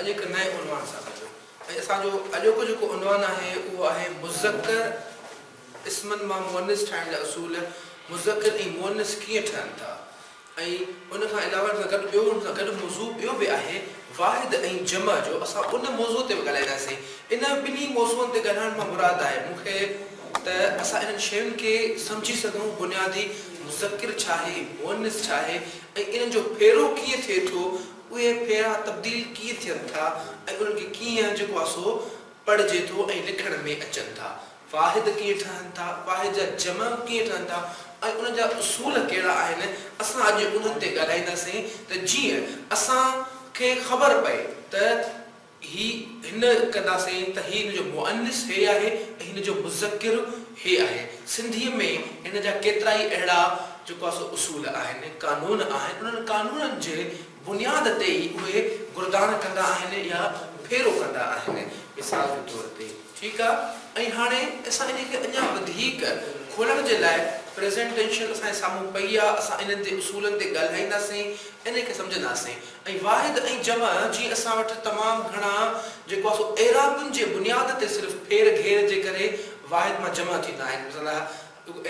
अॼु हिकु नए उनवान सां गॾु ऐं असांजो अॼोको जेको उनवान आहे उहो आहे मुज़क्कर इस्मनि मां मुअनिस ठाहिण जा उसूल मुज़क्कर ऐं मुअनिस कीअं ठहनि था ऐं उन खां अलावा गॾु मौज़ू ॿियो बि आहे वाहिद ऐं जमा जो असां उन मौज़ू ते बि ॻाल्हाईंदासीं इन ॿिन्ही मौज़ूअनि ते ॻाल्हाइण मां मुराद आहे मूंखे त असां इन्हनि शयुनि खे सम्झी सघूं बुनियादी मुज़क्किर छा आहे मुअनिस छा आहे ऐं इन्हनि जो फेरो कीअं थिए थो उहे फेरा तब्दील कीअं थियनि था ऐं उन्हनि खे कीअं जेको आहे सो पढ़िजे थो ऐं लिखण में अचनि था वाहिद कीअं ठहनि था वाहिद जा जमा कीअं ठहनि था ऐं उन्हनि जा उसूल कहिड़ा आहिनि असां अॼु उन्हनि ते ॻाल्हाईंदासीं त जीअं असांखे ख़बर पए त हिन कंदासीं त हिन जो मुअनिस हे आहे ऐं हिन जो मुज़क्किर हे आहे सिंधीअ में हिन जा केतिरा ई अहिड़ा जेको आहे सो उसूल आहिनि कानून आहिनि उन्हनि कानूननि जे बुनियाद ते ई उहे गुरदान कंदा आहिनि या फेरो कंदा आहिनि मिसाल जे तौर ते ठीकु आहे ऐं हाणे असां इनखे अञा वधीक खोलण जे लाइ प्रेज़ेंटेशन असांजे साम्हूं पई आहे असां इन्हनि ते उसूलनि ते ॻाल्हाईंदासीं इनखे सम्झंदासीं ऐं वाहिद ऐं जमा जीअं असां वटि तमामु घणा जेको आहे सो एराबुनि जे बुनियाद ते सिर्फ़ु फेर घेर जे करे वाहिद मां जमा थींदा आहिनि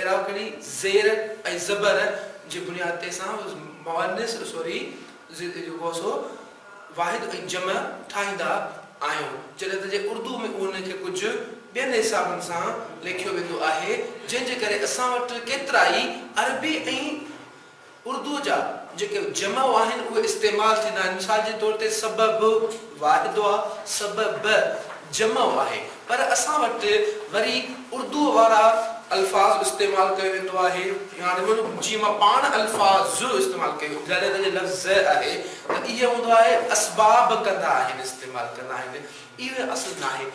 एराब कहिड़ी ज़ेर ऐं ज़बर जे बुनियाद ते असां मुअनिस जेको आहे सो वाहिद ऐं जमा ठाहींदा आहियूं जॾहिं त जे उर्दू में उनखे कुझु ॿियनि हिसाबनि सां लिखियो वेंदो आहे जंहिंजे करे असां वटि केतिरा ई अरबी ऐं उर्दू जा जेके जमा आहिनि उहे इस्तेमालु थींदा आहिनि मिसाल जे तौर ते सबब वाहिद आहे सबब जमा आहे पर असां वटि वरी उर्दू वारा अल्फाज़ इस्तेमालु कयो वेंदो आहे हाणे जीअं मां पाण अल्फाज़ इस्तेमालु कयो जॾहिं लफ़्ज़ आहे त इहो हूंदो आहे असबाब कंदा आहिनि इस्तेमालु कंदा आहिनि इहो असुलु न आहे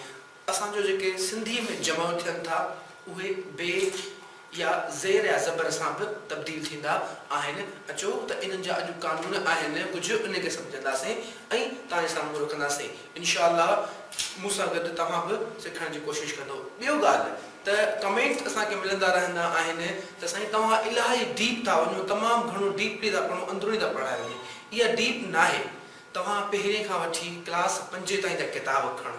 असांजो जेके सिंधीअ में जमा थियनि था उहे बे या ज़ेर या ज़बर सां बि तब्दील थींदा आहिनि अचो त इन्हनि जा अॼु कानून आहिनि कुझु इनखे सम्झंदासीं ऐं तव्हांजे साम्हूं रखंदासीं इनशाअल्लाह मूं सां गॾु तव्हां बि सिखण जी कोशिशि कंदो ॿियो ॻाल्हि त कमेंट असांखे मिलंदा रहंदा आहिनि त साईं तव्हां इलाही डीप था वञो तमामु घणो डीपली था पढ़ो अंदरूनी था पढ़ायो इहा डीप न आहे तव्हां पहिरें खां वठी क्लास 5 ताईं जा किताब खणो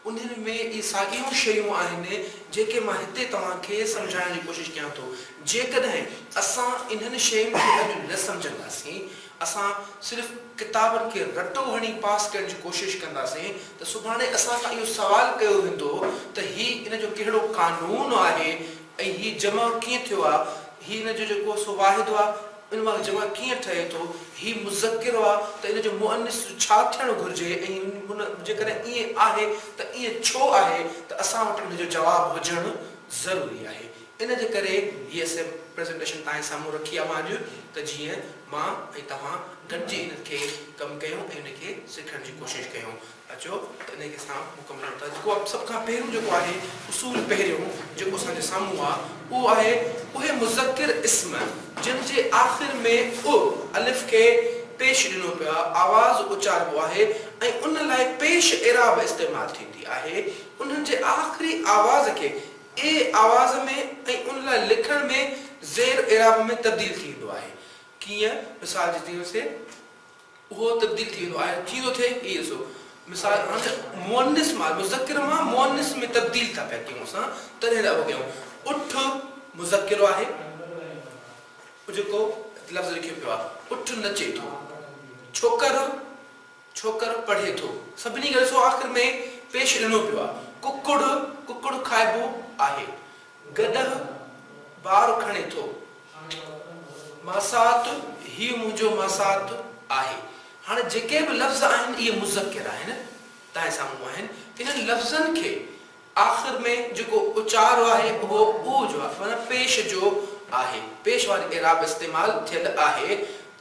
उन्हनि में इहे साॻियूं शयूं आहिनि जेके मां हिते तव्हांखे सम्झाइण जी कोशिशि कयां थो जेकॾहिं असां इन्हनि शयुनि खे अॼु न सम्झंदासीं असां सिर्फ़ु किताबनि खे रटो हणी पास करण जी कोशिशि कंदासीं त सुभाणे असां खां इहो सुवालु कयो वेंदो त हीउ इन जो कहिड़ो कानून आहे ऐं हीउ जमा कीअं थियो आहे हीउ इन जो जेको सो वाहिद आहे इन मां जमा कीअं ठहे थो हीउ मुज़क्किर आहे त इन जो मुअनिस छा थियणु घुरिजे ऐं जेकॾहिं ईअं आहे त ईअं छो आहे त असां वटि इन जो जवाबु हुजणु ज़रूरी आहे इन जे करे हीअ प्रेज़ेंटेशन तव्हांजे साम्हूं रखी आहे मां अॼु त जीअं मां ऐं तव्हां गॾिजी इनखे कमु कयूं ऐं इनखे सिखण जी कोशिशि कयूं अचो त इनखे असां मुकमल था जेको सभ खां पहिरियों जेको आहे उसूल पहिरियों जेको असांजे साम्हूं आहे उहो आहे उहे मुज़क्किर इस्म जिन जे आख़िर में अलिफ खे पेश ॾिनो पियो आहे आवाज़ उचारबो आहे ऐं उन लाइ पेश एराब इस्तेमालु थींदी आहे उन्हनि जे आख़िरी आवाज़ खे ए आवाज़ में ऐं उन लाइ लिखण में ज़ेर एराब में तब्दील थी वेंदो आहे कीअं मिसाल जे तौर ते उहो तब्दील थी वेंदो आहे थी थो थिए इहो ॾिसो मिसाल हाणे मुअनिस मां मुज़क्किर मां मुअनिस में तब्दील था पिया कयूं असां तॾहिं था कयूं उठ मुज़क्किर आहे जेको लफ़्ज़ लिखियो पियो आहे उठ नचे थो छोकर पढ़े थो सभिनी खे ॾिसो आख़िर में पेश ॾिनो पियो आहे कुकुड़ खाइबो आहे गॾह ॿार खणे थो मासात हीउ मुंहिंजो मासात आहे हाणे जेके बि लफ़्ज़ आहिनि इहे मुज़क्किर आहिनि तव्हांजे साम्हूं आहिनि इन्हनि लफ़्ज़नि खे आख़िर में जेको उचारो आहे उहो जो आहे माना पेश जो आहे पेश वारी एराब इस्तेमालु थियल आहे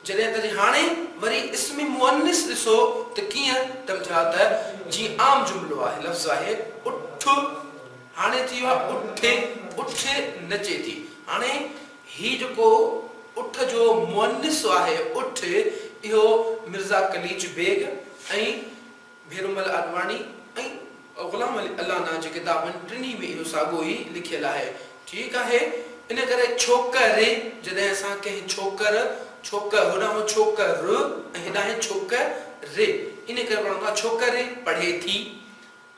जॾहिं त हाणे वरी इस्म मुअनिस ॾिसो त कीअं तम्झा त जीअं आम जुमिलो आहे लफ़्ज़ आहे उठ हाणे थी वियो आहे उठ नचे थी हाणे ही जेको उठ जो मुअनिस आहे उठ इहो मिर्ज़ा कलीज बेग ऐं भेरुमल अडवाणी ऐं गुलाम अली अल्लाह जे किताबनि टिनी में इहो साॻियो ई लिखियलु आहे ठीकु आहे इन करे छोकर जॾहिं असां कंहिं छोकर होॾां छोकर ऐं हेॾां छोकर रे इन करे पढ़ंदो आहे छोकरे पढ़े थी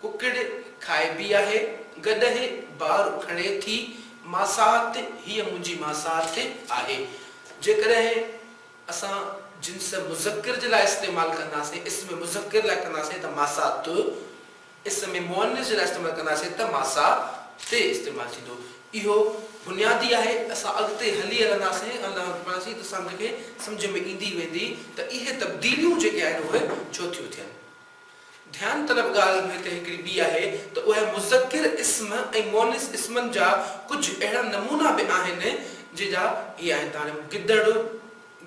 कुकड़ खाए बि आहे गॾे बार खणे थी मासात हीअ मुंहिंजी मासात आहे जेकॾहिं असां जिन्स मुज़क्किर जे लाइ इस्तेमाल कंदासीं इस्म मुज़क्किर लाइ कंदासीं त मासात इस्म मुअन्निस जे लाइ इस्तेमाल कंदासीं त मासा ते इस्तेमाल थींदो इहो बुनियादी आहे असां अॻिते हली हलंदासीं त असांखे सम्झ में ईंदी वेंदी त इहे तब्दीलियूं जेके आहिनि उहे छो थियूं थियनि ध्यान तलब ॻाल्हि में हिते हिकिड़ी ॿी आहे त उहे मुज़क्किर इस्म ऐं मुअन्निस इस्मनि जा कुझु अहिड़ा नमूना बि आहिनि जंहिंजा इहे आहिनि त हाणे गिदड़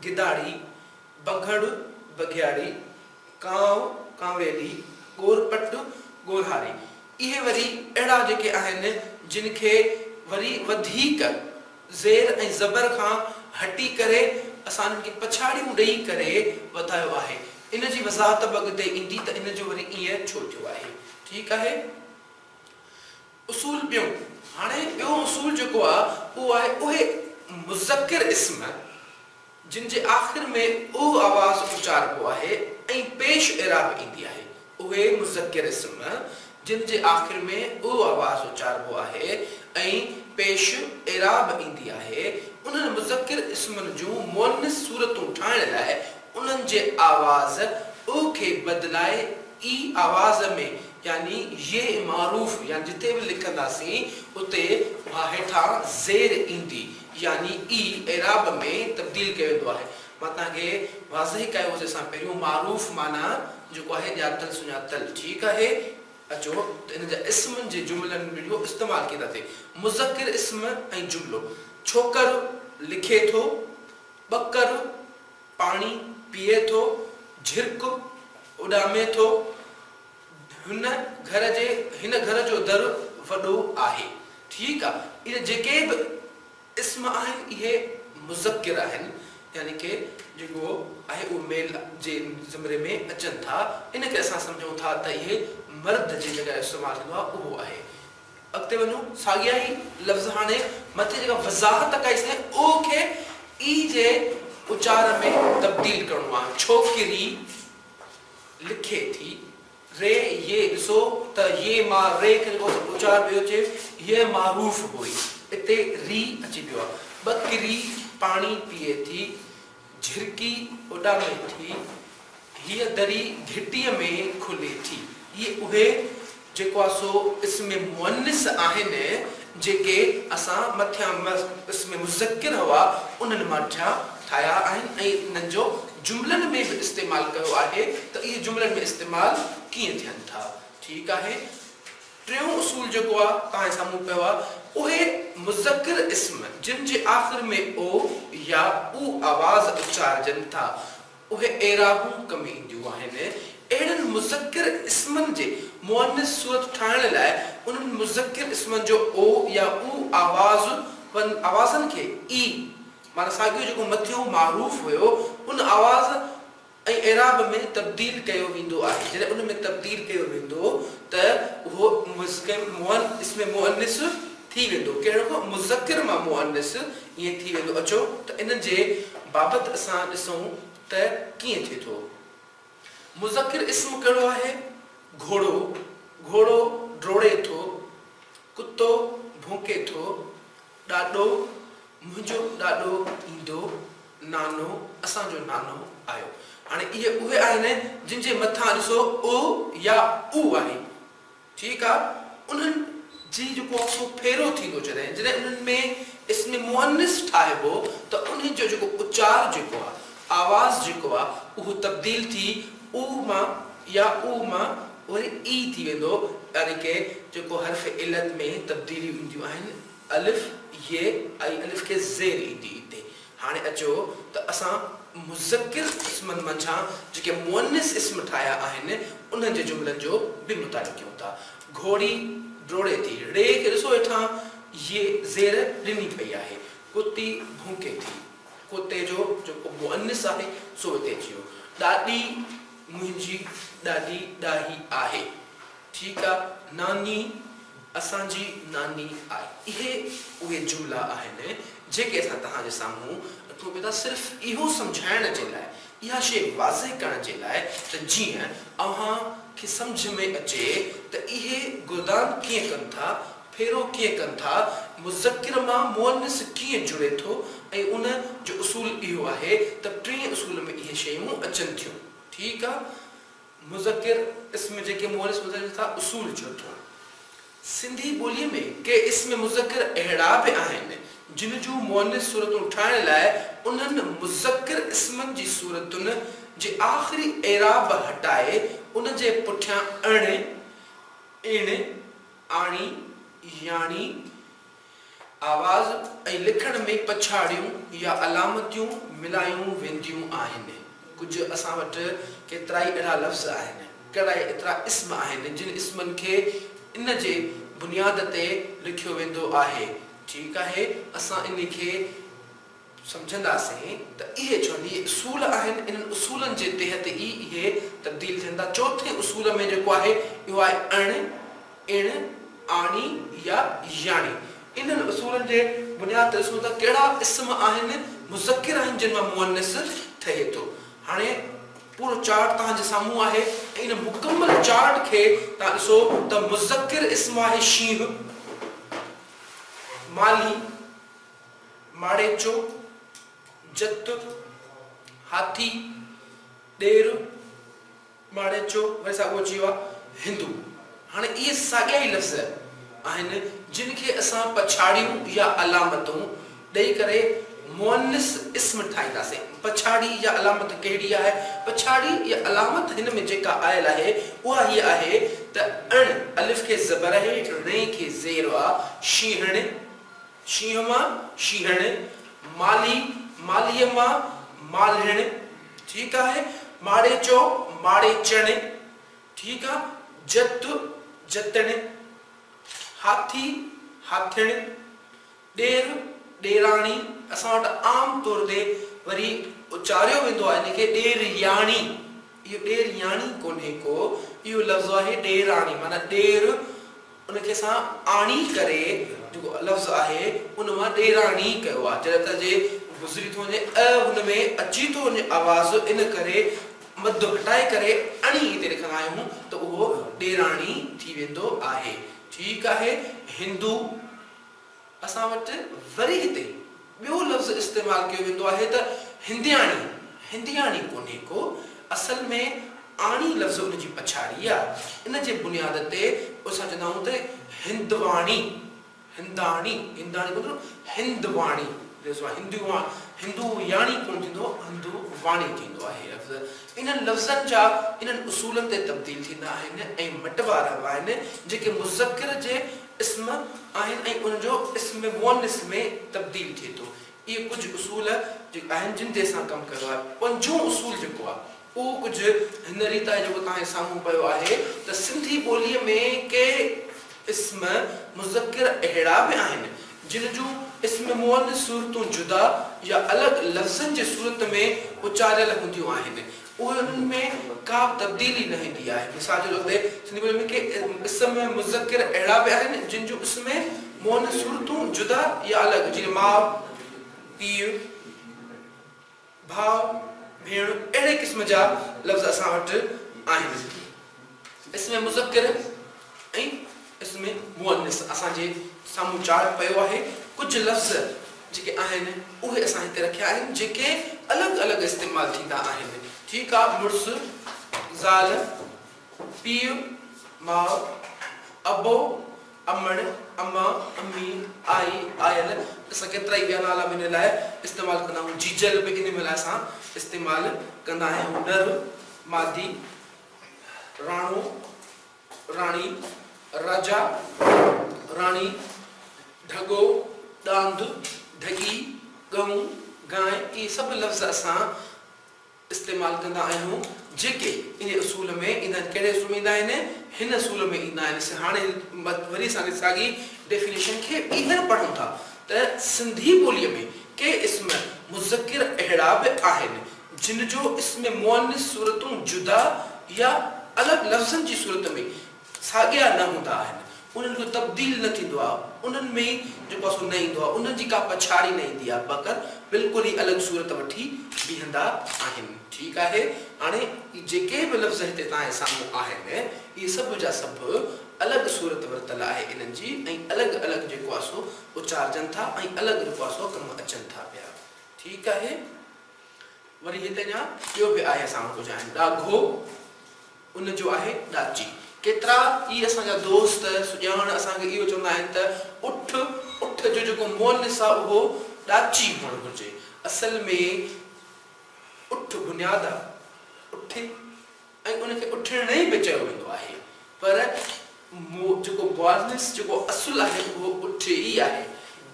गिदाड़ी बघड़ बघियाड़ी कांव कांवेली गोरपट गोरहारी इहे वरी अहिड़ा जेके आहिनि जिन खे वरी वधीक ज़ेर ऐं ज़बर खां हटी करे असां इन्हनि खे पछाड़ियूं ॾेई करे वधायो आहे इन जी वज़ाहत बि अॻिते ईंदी त इन जो वरी ईअं छो थियो आहे ठीकु आहे उसूल ॿियो हाणे ॿियो उसूल जेको आहे उहो आहे उहे मुज़क्किर इस्म जिन जे आख़िर में ओ आवाज़ उचारबो आहे ऐं पेश इराब ईंदी आहे उहे मुज़क्किर इस्म जिन जे आख़िर में ओ आवाज़ उचारबो आहे ऐं पेश इराब ईंदी आहे उन्हनि मुज़क्किर इस्मनि जूं मुअन्निस सूरतूं ठाहिण लाइ उन्हनि जे आवाज़ ओ खे बदिलाए ई आवाज़ में यानी ये मारूफ़ या जिते बि लिखंदासीं उते हेठां ज़ेर ईंदी यानी ई इराब में तब्दील कयो वेंदो आहे मां तव्हांखे वाज़ह कयोसीं असां पहिरियों मारूफ़ माना जेको आहे ॼातल सुञातल ठीकु आहे अचो त इन जा इस्मनि जे जुमलनि में इहो इस्तेमालु कयो था थिए मुज़क्किर इस्म ऐं जुमलो छोकर लिखे थो ॿकर पाणी पीए थो झिरक उॾामे थो हिन घर जो दर वॾो आहे ठीकु आहे इहे जेके बि इस्म आहिनि इहे मुज़क्किर आहिनि यानी के जेको आहे उहो मेल जे ज़मरे में अचनि था इन खे असां सम्झूं था त इहे मर्द जी जॻह इस्तेमालु थींदो आहे उहो आहे अॻिते वञूं साॻिया ई लफ़्ज़ हाणे मथे जेका वज़ाहत कईसीं ओ खे ई जे उचार में तब्दील करणो आहे छोकिरी लिखे थी रे ये ॾिसो त ये मां रे खे जेको उचार पियो अचे ये मारूफ़ हुई इते री अची पियो आहे ॿकरी पाणी पीए थी झिरकी उॾामे थी हीअ दरी घिटीअ में खुले थी इहे उहे जेको आहे सो इस्म मुअन्निस आहिनि जेके असां मथियां इस्म मुज़क्किर हुआ उन्हनि मां ठाहिया आहिनि ऐं इन्हनि जो जुमलनि में बि इस्तेमालु कयो आहे त इहे जुमलनि में इस्तेमालु कीअं थियनि था ठीकु आहे टियों उसूल जेको आहे तव्हांजे साम्हूं पियो आहे उहे मुज़क्किर इस्म जिन जे आख़िर में ओ या ऊ आवाज़ उचारजनि था उहे एराबूं कमु ईंदियूं आहिनि अहिड़नि मुज़क्किर इस्मनि जे मुअन्निस सूरत ठाहिण लाइ उन्हनि मुज़क्किर इस्मनि जो ओ या ऊ आवाज़नि खे ई माना साॻियो जेको मथियों मारूफ़ हुयो उन आवाज़ ऐं एराब में तब्दील कयो वेंदो आहे जॾहिं उन में तब्दील कयो वेंदो त उहो इस्म मुअन्निस थी वेंदो कहिड़ो मुज़क्किर मां मुअन्निस ईअं थी वेंदो अचो त इन जे बाबति असां ॾिसूं त कीअं थिए थो मुज़क्किर इस्म कहिड़ो आहे घोड़ो घोड़ो डोड़े थो कुतो भौंके थो ॾाॾो मुंहिंजो ॾाॾो ईंदो नानो असांजो नानो आयो हाणे इहे उहे आहिनि जिन जे मथां ॾिसो ओ या ऊ आहे ठीकु आहे उन्हनि जी जेको आहे सो फेरो थींदो जॾहिं उन्हनि में इस्म मुअन्निस ठाहिबो त उन्हनि जो जेको उचार जेको आहे आवाज़ जेको आहे उहो तब्दील थी ऊ मां या ऊ मां वरी ई थी वेंदो यानी के जेको हर्फ़ इलत में तब्दीलियूं ईंदियूं आहिनि अलिफ ये ऐं अलिफ खे ज़ेर ईंदी हिते हाणे अचो त असां मुज़क्किर इस्मनि मंझां जेके मुअन्निस इस्म ठाहिया आहिनि उन्हनि जे जुमलनि जो बि मुतालिक़ो कयूं था घोड़ी डोड़े थी रे खे ॾिसो हेठां ये ज़ेर ॾिनी पई आहे कुती भूके थी कुते जो जेको मुअन्निस आहे सो हिते अची वियो ॾाॾी मुंहिंजी ॾाॾी ॾाही आहे ठीकु आहे नानी असांजी नानी आहे इहे उहे जुमला आहिनि जेके असां तव्हांजे साम्हूं रखूं पिया था सिर्फ़ु इहो सम्झाइण जे लाइ इहा शइ वाज़ह करण जे लाइ त जीअं अव्हां खे सम्झ में अचे त इहे गुरदान कीअं कनि था, फेरो कीअं कनि था, मुज़क्किर मां मुअन्निस कीअं जुड़े थो, ऐं उन जो उसूल इहो आहे त टे उसूल में इहे शयूं अचनि थियूं। ठीकु आहे। मुज़क्किर इस्म जेके मुअन्निस मुज़क्किर था उसूल चोथों। सिंधी ॿोलीअ में के इस्म मुज़क्किर अहिड़ा बि आहिनि जिन जूं मुअन्निस सूरतूं ठाहिण लाइ उन्हनि मुज़क्किर इस्मनि जी सूरतुनि जे आख़िरी एराब हटाए उन जे पुठियां अण, इण, आणी, याणी आवाज़ ऐं लिखण में पछाड़ियूं या अलामतियूं मिलायूं वेंदियूं आहिनि। कुझु असां वटि केतिरा ई अहिड़ा लफ़्ज़ आहिनि, कहिड़ा ई एतिरा इस्म आहिनि जिन इस्मनि खे इन जे बुनियाद ते लिखियो वेंदो आहे। ठीकु आहे। असां इन खे सम्झंदासीं त इहे चवंदी उसूल आहिनि, इन्हनि उसूलनि जे तहत ई इहे तब्दील थियनि था। चौथे उसूल में जेको आहे इहो आहे अण, इण, आणी या याणी। इन्हनि उसूलनि जे बुनियाद ते ॾिसूं त कहिड़ा इस्म आहिनि मुज़क्किर आहिनि जिन मां मुअन्निस ठहे थो। हाणे पूरो चार्ट तव्हांजे साम्हूं आहे ऐं इन मुकमल चार्ट खे तव्हां ॾिसो त मुज़क्किर इस्म आहे शींहं, माली, माड़ेचो, जत, हाथी, ॾेर, माड़ेचो, वरी साॻियो अची वियो आहे हिंदू। हाणे इहे साॻिया ई लफ़्ज़ आहिनि जिन खे असां पछाड़ियूं या अलामतूं ॾेई करे मुअन्निस इस्म ठाहींदासीं। पछाड़ी या अलामत कहिड़ी आहे? पछाड़ी या अलामत हिन में जेका आयल आहे उहा हीअ आहे त अण, अलिफ खे ज़बर आहे, रे खे ज़ेर आहे, शींहण, शींहं मां शींहण, माली, मालीअ मां मालहण। ठीकु आहे। माड़ेचो, माड़ेचण। ठीकु आहे। जत, जतण, हाथी, हाथण, ॾेर, ॾेराणी। असां वटि आम तौर ते वरी उचारियो वेंदो आहे इनखे ॾेर याणी। इहो ॾेर याणी कोन्हे को, इहो लफ़्ज़ आहे ॾेराणी, माना ॾेर उनखे असां आणी करे जेको लफ़्ज़ आहे उन मां ॾेराणी कयो आहे। जॾहिं त जे गुज़री थो वञे हुन में अची थो वञे आवाज़, इन करे मद हटाए करे अणी हिते लिखंदा आहियूं त उहो ॾेराणी थी वेंदो आहे। ठीकु आहे। हिंदू, असां वटि वरी हिते ॿियो लफ़्ज़ इस्तेमालु कयो वेंदो आहे त हिंदियाणी। हिंदियाणी कोन्हे को, असल में आणी लफ़्ज़ उनजी पछाड़ी आहे। इन जे बुनियाद ते असां चवंदा आहियूं त हिंदवाणी, हिंदाणी, हिंदाणी कोन, हिंदवाणी। हिंदू याणी कोन थींदो, हिंदू वाणी थींदो आहे लफ़्ज़। इन्हनि लफ़्ज़नि जा इन्हनि उसूलनि ते तब्दील थींदा आहिनि ऐं मटवा रहंदा आहिनि जेके मुज़क्किर जे इस्म आहिनि ऐं उनजो इस्म मुअन्निस में तब्दील थिए थो। इहे कुझु उसूल जेके आहिनि जिन ते असां कमु कयो आहे। पंजो उसूल जेको आहे उहो कुझु हिन रीति आहे जेको तव्हांजे साम्हूं पियो आहे त सिंधी ॿोलीअ में के इस्म मुज़क्किर अहिड़ा बि आहिनि जिन जूं इस्म मुअन्निस सूरतूं जुदा या अलॻि लफ़्ज़नि जे सूरत में उचारियल हूंदियूं आहिनि। उन्हनि में का तब्दीली न ईंदी आहे। मिसाल जे तौर ते सिंधी ॿोलीअ में के इस्म मुज़क्किर अहिड़ा बि आहिनि जिन जूं इस्म मुअन्निस सूरतूं जुदा या अलॻि, जीअं माउ, पीउ, भाउ, भेण, अहिड़े क़िस्म जा लफ़्ज़ असां वटि आहिनि। इस्म मुज़क्किर ऐं इस्म मुअन्निस असांजे साम्हूं चार्ट पियो आहे। कुझु लफ़्ज़ जेके आहिनि उहे असां हिते रखिया आहिनि जेके अलॻि अलॻि इस्तेमालु थींदा आहिनि। ठीकु आहे। मुड़ुसु, ज़ाल, पीउ, माउ, अबो, अमण, अमा, अमी, आई, आयल। असां केतिरा ई ॿिया नाला इन लाइ इस्तेमालु कंदा आहियूं। जीजल बि इन महिल असां इस्तेमालु कंदा आहियूं। नर, मादी, राणो, राणी, राजा, राणी, ढगो, ॾांद, ढगी, गऊं, गांइ। इहे सभु लफ़्ज़ असां इस्तेमालु कंदा आहियूं जेके इन उसूल में ईंदा आहिनि। कहिड़े उसूल में ईंदा आहिनि? हिन उसूल में ईंदा आहिनि। हाणे वरी असांखे साॻी डेफिनेशन खे ॿीहर पढ़ूं था त सिंधी ॿोलीअ में के इस्म मुज़क्किर अहिड़ा बि आहिनि जिन जो इस्म मुअन्निस सूरतूं जुदा या अलॻि लफ़्ज़नि जी सूरत में साॻिया न हूंदा आहिनि। उन्हनि जो तब्दील न थींदो आहे। उन्हनि में जेको आहे न ईंदो आहे, उन्हनि जी का पछाड़ी न ईंदी आहे, बकर बिल्कुलु ई अलॻि सूरत वठी बीहंदा आहिनि। ठीकु आहे। हाणे जेके बि लफ़्ज़ हिते तव्हांजे साम्हूं आहिनि इहे सभु जा सभु अलॻि सूरत वरितल आहे इन्हनि जी, ऐं अलॻि अलॻि जेको आहे सो उचारजनि था ऐं अलॻि जेको आहे सो कमु अचनि था पिया। ठीकु आहे। वरी हिते अञा ॿियो बि आहे असां वटि ॿुधाइनि, ॾाघो उनजो आहे ॾाची। केतिरा ई असांजा दोस्त सुञाण असांखे इहो चवंदा आहिनि त उठ, उठ जो जेको मुअनिस आहे उहो ॾाची हुअणु घुरिजे। असल में उठ बुनियाद आहे, उठे ऐं उनखे उथण ई बि चयो वेंदो आहे, पर जेको मुअनिस जेको असुलु आहे उहो उठ ई आहे।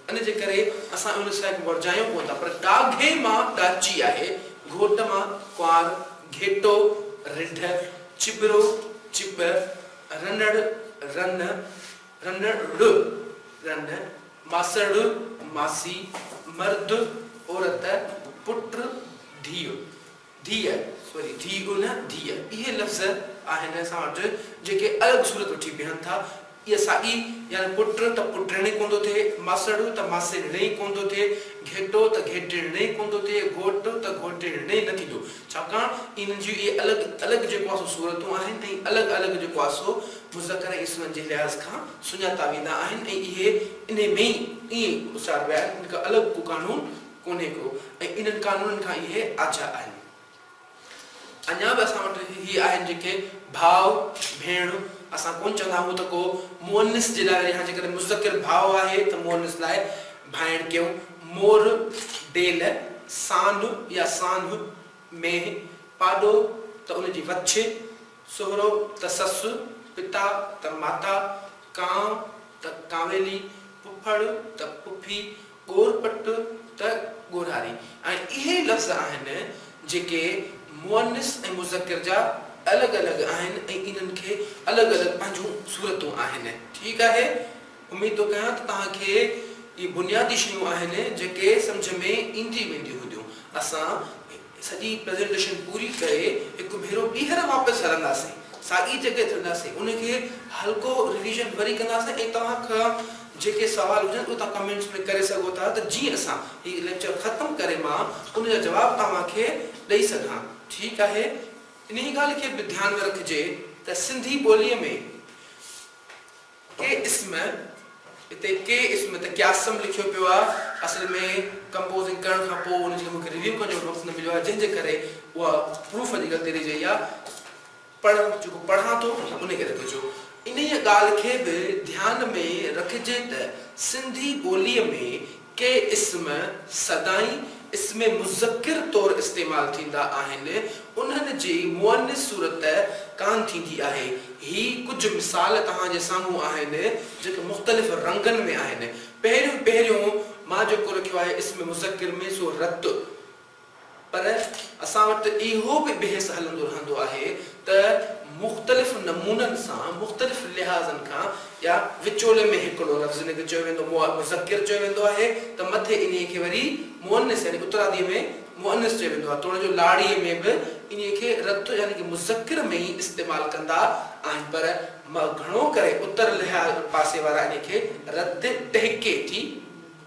इन जे करे असां उन सां वरजायूं कोन था, पर ॾाघे मां ॾाची आहे, घोट मां कुंवार, घेटो रिढ, चिबरो चिब, रनड़ रन, रनड़ रन, मासड़ मासी, मर्द औरत, पुट धीउ, धीअ सॉरी धीउ न धीअ। इहे लफ़्ज़ आहिनि असां वटि जेके अलॻि सूरत वठी बीहनि था। इहा साॻी यानी पुट त पुटणे कोन थो थिए, मासड़ त मासड़णे कोन थो थिए, घेटो त घेटणे कोन थो थिए, घोट त घोटणे न थींदो, छाकाणि इन्हनि जूं इहे अलॻि अलॻि जेको आहे सो सूरतूं आहिनि ऐं अलॻि अलॻि जेको आहे सो मुज़क्कर ऐं इस्मनि जे लिहाज़ खां सुञाता वेंदा आहिनि, ऐं इहे इन में ई ईअं उचार विया आहिनि। इनखां अलॻि को कानून कोन्हे को, ऐं इन्हनि कानूननि खां इहे आजा आहिनि। अञा बि असां वटि इहे आहिनि जेके भाउ भेण, असां कोन चवंदा आहियूं त को मुअनिस जे लाइ या जेकॾहिं मुज़क्कर भाउ आहे त मुअनिस लाइ भाइण कयूं। मोर डेल, सांड या सांड, मेह, पाॾो त उनजी वछ, सोहरो त ससु, पिता त माता, कांव त कांवेली, पुफड़ त पुफी, ॻोरपट त ॻोरारी। ऐं इहे लफ़्ज़ आहिनि जेके मुअनिस ऐं मुज़क्कर जा अलॻि अलॻि आहिनि ऐं इन्हनि खे अलॻि अलॻि पंहिंजूं सूरतूं आहिनि। ठीकु आहे। उमेद थो कयां त तव्हांखे इहे बुनियादी शयूं आहिनि जेके सम्झ में ईंदी वेंदियूं हूंदियूं। असां सॼी प्रेज़ेंटेशन पूरी करे हिकु भेरो ॿीहर वापसि हलंदासीं, साॻी जॻह ते हलंदासीं, उनखे हल्को रिविज़न वरी कंदासीं ऐं तव्हांखां जेके सवाल हुजनि उहे तव्हां कमेंट्स में करे सघो था, त जीअं असां हीउ लेक्चर ख़तमु करे मां उनजा जवाब तव्हांखे ॾेई सघां। ठीकु आहे। इन ॻाल्हि खे बि ध्यान में रखिजे त सिंधी ॿोलीअ में के इस्म, हिते के इस्म त क्यासम लिखियो पियो आहे, असल में कंपोज़िंग करण खां पोइ उनखे मूंखे रिव्यू करण जो वक़्तु न मिलियो आहे, जंहिंजे करे उहा प्रूफ जी ग़लती रही वई आहे। जेको पढ़ां थो उनखे रखिजो। इन ॻाल्हि खे बि ध्यान में रखिजे त सिंधी ॿोलीअ में के इस्म सदाई इसमें मुज़क्किर तौर इस्तेमाल थींदा आहिनि, उन्हनि जी मुअनिस सूरत कान थींदी आहे। ही कुझु मिसाल तव्हांजे साम्हूं आहिनि जेके मुख़्तलिफ़ रंगनि में आहिनि। पहिरियों मां जेको रखियो आहे इस्म मुज़क्किर में सो रत, पर असां वटि इहो बि बहस हलंदो रहंदो आहे त मुख़्तलिफ़ नमूननि सां मुख़्तलिफ़ लिहाज़नि खां या विचोले में हिकिड़ो लफ़्ज़ इनखे चयो वेंदो मुज़क्किर चयो वेंदो आहे, त मथे इन खे वरी मुअनिस यानी उत्तरादीअ में मुअनिस चयो वेंदो आहे। तोड़ जो लाड़ीअ में बि इन खे रत यानी कि मुज़क्किर में ई इस्तेमालु कंदा आहिनि, पर घणो करे उत्तर लिहाज़ पासे वारा इन खे रत टहिके थी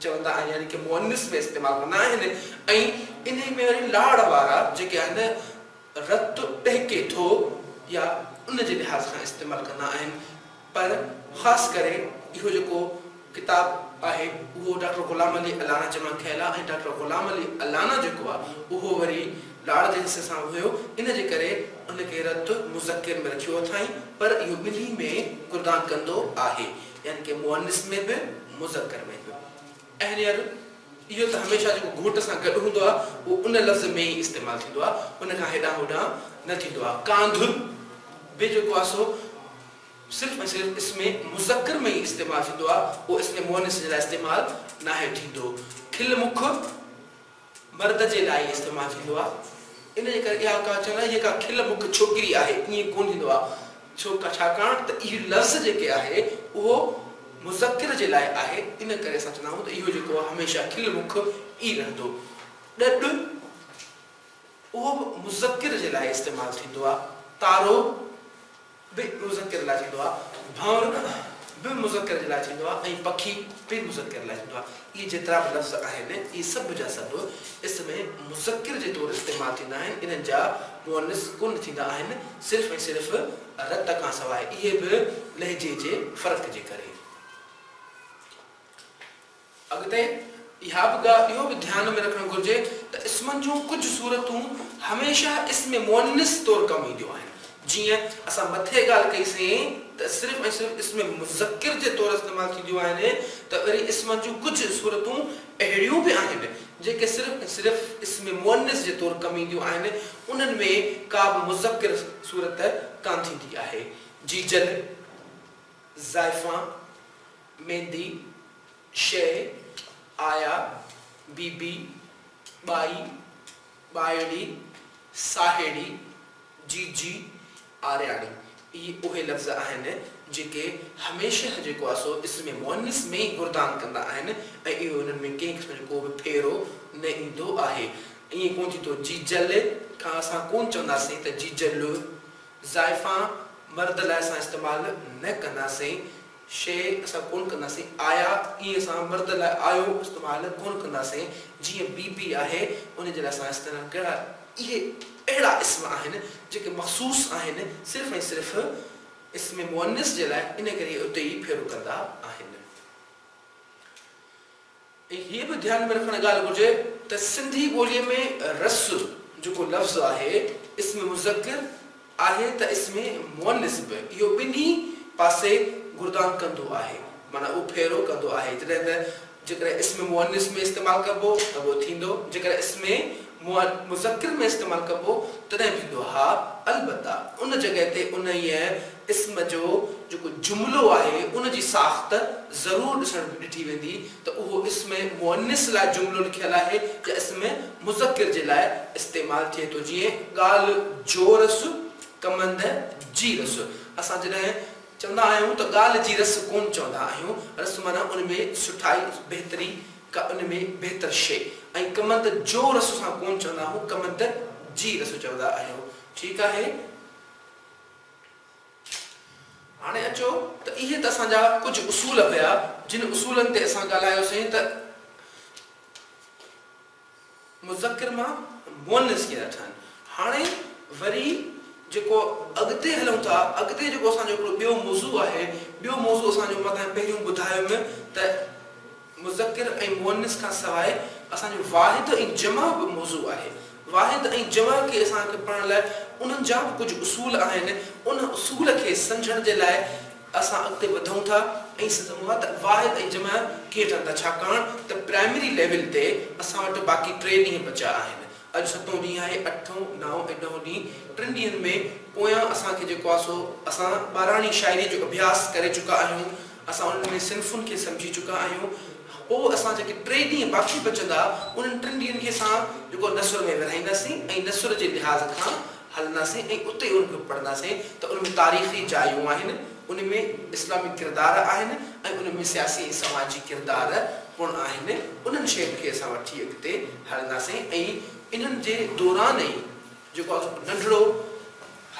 चवंदा आहिनि, यानी कि मुअनिस में इस्तेमालु कंदा आहिनि। ऐं इन में वरी लाड़ वारा जेके आहिनि रत टहिके थो या उन जे लिहाज़ खां इस्तेमालु कंदा आहिनि। पर ख़ासि करे इहो जेको किताब आहे उहो डॉक्टर ग़ुलाम अली अलाना जमा कयल आहे, ऐं डॉक्टर ग़ुलाम अली अलाना जेको आहे उहो वरी लाड़ जे हिसे सां हुयो, इन जे करे उनखे रत मुज़क्किर में रखियो अथई, पर इहो ॿिन्ही में कुर्दान कंदो आहे, यानी कि मुअनिस में बि मुज़क्कर में बि। अहरियर इहो त हमेशह जेको घोट सां गॾु हूंदो आहे उहो उन लफ़्ज़ में ई इस्तेमालु थींदो आहे, उनखां हेॾां होॾां न थींदो आहे। कांध बि जेको आहे सो सिर्फ़ ऐं सिर्फ़ इसमें मुज़क्कर में ई इस्तेमालु थींदो आहे, उहो इसमें मुअनिस जे लाइ इस्तेमालु नाहे थींदो। खिल मुख मर्द जे लाइ इस्तेमालु थींदो आहे, इन जे करे इहा का चवंदा इहा का खिल मुख छोकिरी आहे, ईअं कोन थींदो आहे, छाकाणि त इहो लफ़्ज़ जेके आहे उहो मुज़क्किर जे लाइ आहे, इन करे असां चवंदा आहियूं त इहो जेको आहे हमेशह खिल मुख ई रहंदो। ॾॾ उहो बि मुज़क्किर जे लाइ इस्तेमालु थींदो आहे, तारो बि मुज़क्किर लाइ थींदो आहे, भंवर बि मुज़क्कर जे लाइ थींदो आहे ऐं पखी बि मुज़क्कर लाइ थींदो आहे। इहे जेतिरा बि लफ़्ज़ आहिनि इहे सभु जा सभु इस्म मुज़क्कर जे तौरु इस्तेमालु थींदा आहिनि। इन्हनि जा मुअनिस कोन थींदा आहिनि, सिर्फ़ु ऐं सिर्फ़ु रत खां सवाइ, इहे बि लहजे जे फ़र्क़ जे करे। अॻिते इहो बि ध्यान में रखणु घुरिजे त इस्मनि जूं कुझु सूरतूं हमेशह इस्म मुअनिस तौरु कमु ईंदियूं आहिनि। जीअं असां मथे ॻाल्हि कईसीं त सिर्फ़ु ऐं सिर्फ़ु इस्म मुज़क्किर जे तौरु इस्तेमालु थींदियूं आहिनि, त वरी इस्मनि जूं कुझु सूरतूं अहिड़ियूं बि आहिनि जेके सिर्फ़ु ऐं सिर्फ़ु इस्म मुअनिस जे तौरु कमु ईंदियूं आहिनि। उन्हनि में का बि मुज़क्किर सूरत कान थींदी आहे। जीजल, ज़ाइफ़ा, मेहंदी, शइ, आया, बीबी, बाई, बायड़ी, साहेड़ी, जीजी, आर्याणी, इहे उहे लफ़्ज़ आहिनि जेके हमेशह जेको आहे सो इस्म मुअनिस में ई गुरदान कंदा आहिनि ऐं इहो उन्हनि में कंहिं क़िस्म जो को बि फेरो न ईंदो आहे। ईअं कोन थींदो जीजल खां असां कोन चवंदासीं त जीजल। ज़ाइफ़ा मर्द लाइ असां इस्तेमालु न कंदासीं, शइ असां कोन कंदासीं, आया ईअं असां मर्द लाइ आयो इस्तेमालु कोन कंदासीं। जीअं बीबी आहे उनजे लाइ असां इस्तेमालु कहिड़ा इहे अहिड़ा इस्म आहिनि जेके मख़सूस आहिनि सिर्फ़ु ऐं सिर्फ़ु इस्म मुअनिस जे लाइ, इन करे उते ई फेरो कंदा आहिनि। हीअ बि ध्यान में रखण ॻाल्हि घुरिजे त सिंधी ॿोलीअ में रस जेको लफ़्ज़ आहे इस्म मुज़क्किर आहे त इस्म मुअनिस बि इहो ॿिन्ही पासे गुरदान कंदो आहे, माना उहो फेरो कंदो आहे। जॾहिं त जेकॾहिं इस्म मुअनिस में इस्तेमालु कबो त उहो थींदो, जेकॾहिं इस्म मुज़क्किर में इस्तेमालु कबो तॾहिं थींदो। हा, अलबत्ता उन जॻह ते उन इस्म जो जेको जुमिलो आहे उनजी साख़्त ज़रूरु ॾिठी वेंदी त उहो इस्म मुअनिस लाइ जुमिलो लिखियलु आहे या इस्म मुज़क्किर जे लाइ इस्तेमालु थिए थो। जीअं ॻाल्हि जो रस, कमंद जी रस। असां जॾहिं चवंदा आहियूं त ॻाल्हि जी रस कोन चवंदा आहियूं, रस माना उनमें सुठाई, बहितरी, उनमें बहितर शइ, ऐं कमंद जो रस सां कोन चवंदा आहियूं, कमंद जी रस चवंदा आहियूं। ठीकु आहे। हाणे अचो त इहे त असांजा कुझु उसूल हुया जिन उसूलनि ते असां ॻाल्हायोसीं त मुज़क्किर मां मुअनिस कीअं था ठहनि। हाणे वरी जेको अॻिते हलूं था, अॻिते जेको असांजो हिकिड़ो ॿियो मौज़ू आहे, ॿियो मौज़ू असांजो मां तव्हांखे पहिरियों ॿुधायुमि त मुज़क्किर ऐं मुअनिस खां सवाइ असांजो वाहिद ऐं जमा बि मौज़ू आहे। वाहिद ऐं जमा खे असांखे पढ़ण लाइ उन्हनि जा बि कुझु उसूल आहिनि। उन उसूल खे सम्झण जे लाइ असां अॻिते वधूं था ऐं सम्झूं था त वाहिद ऐं जमा कीअं ठहंदा, छाकाणि त प्राइमरी लेवल ते असां वटि बाक़ी 3 ॾींहं बचिया आहिनि। अॼु 7 ॾींहुं आहे, 8, 9 ऐं 10 ॾींहुं। 3 ॾींहंनि में पोयां असांखे जेको आहे सो असां ॿाराणी शाइरी जो अभ्यास करे चुका आहियूं, असां उन्हनि में सिन्फ़ुनि खे सम्झी चुका आहियूं। पोइ असां जेके 3 ॾींहं बाक़ी बचंदा उन्हनि 3 ॾींहंनि खे असां जेको नसुर में विरहाईंदासीं ऐं नसुर जे लिहाज़ खां हलंदासीं ऐं उते उनखे पढ़ंदासीं त उनमें तारीख़ी जायूं आहिनि, उनमें इस्लामी किरदार आहिनि ऐं उनमें सियासी ऐं समाजी किरदार पिण आहिनि। उन्हनि शयुनि खे असां वठी अॻिते हलंदासीं ऐं इन्हनि जे दौरान ई जेको नंढड़ो